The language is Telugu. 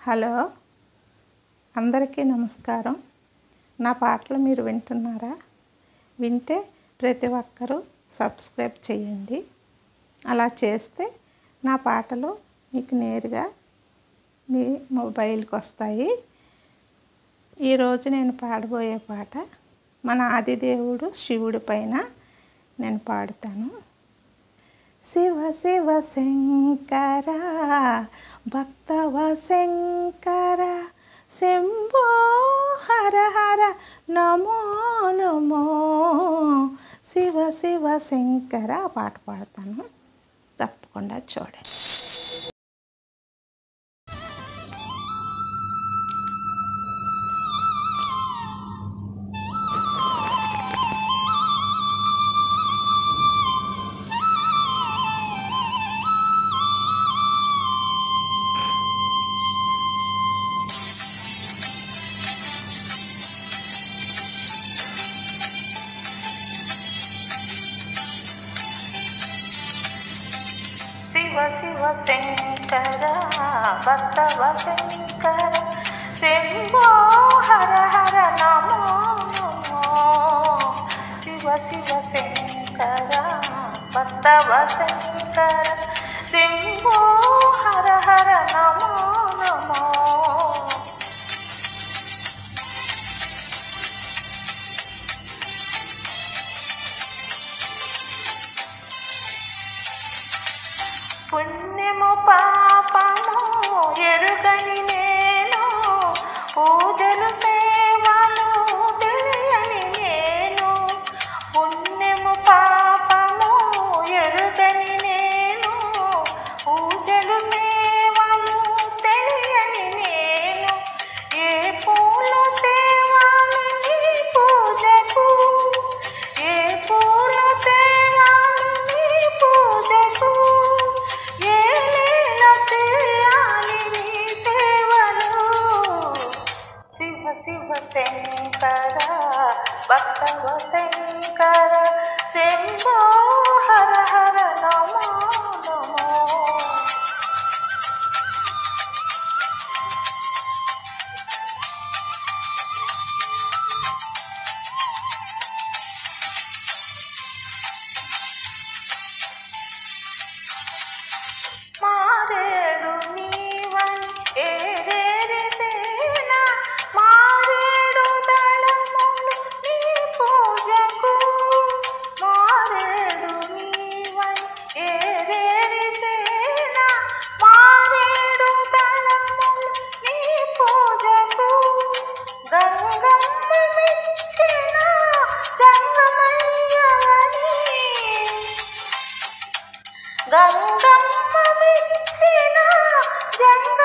హలో, అందరికీ నమస్కారం. నా పాటలు మీరు వింటున్నారా? వింటే ప్రతి ఒక్కరూ సబ్స్క్రైబ్ చేయండి. అలా చేస్తే నా పాటలు మీకు నేరుగా మీ మొబైల్కి వస్తాయి. ఈరోజు నేను పాడబోయే పాట మన ఆదిదేవుడు శివుడి పైన నేను పాడుతాను. శివ శివ శంకర భక్తవ శంకర శంభో హర హర నమో నమో. శివ శివ శంకర పాట పాడతాను, తప్పకుండా చూడండి. శివ శివ శంకర భక్తవ శంకర శంభో హర హర నమో నమో. శివ శివ శంకర భక్తవ శంకర శంభో హర హర నమో నమో. పుణ్యము పాపము ఎరుగని నేను, పూజలు సేవలు తెలియని నేను. పుణ్యము పాపము ఎరుగని నేను, పూజలు సేవలు తెలియని నేను. ఏ పూలు తేవాలి నీ పూజకు, ఏ పూలు తేవాలి నీ పూజకు, శివ శంకర భక్తవ శంకర శంభో హర హర నమో నమో. మారేడు నీవని ఏరేరితేనా, మారేడు దళములు నీ పూజకు. మారేడు నీవని ఏరేరితేనా, మారేడు దళములు నీ పూజకు. గంగమ్మ మెచ్చిన జంగమయ్యవని, గంగమ్మ మెచ్చిన జంగ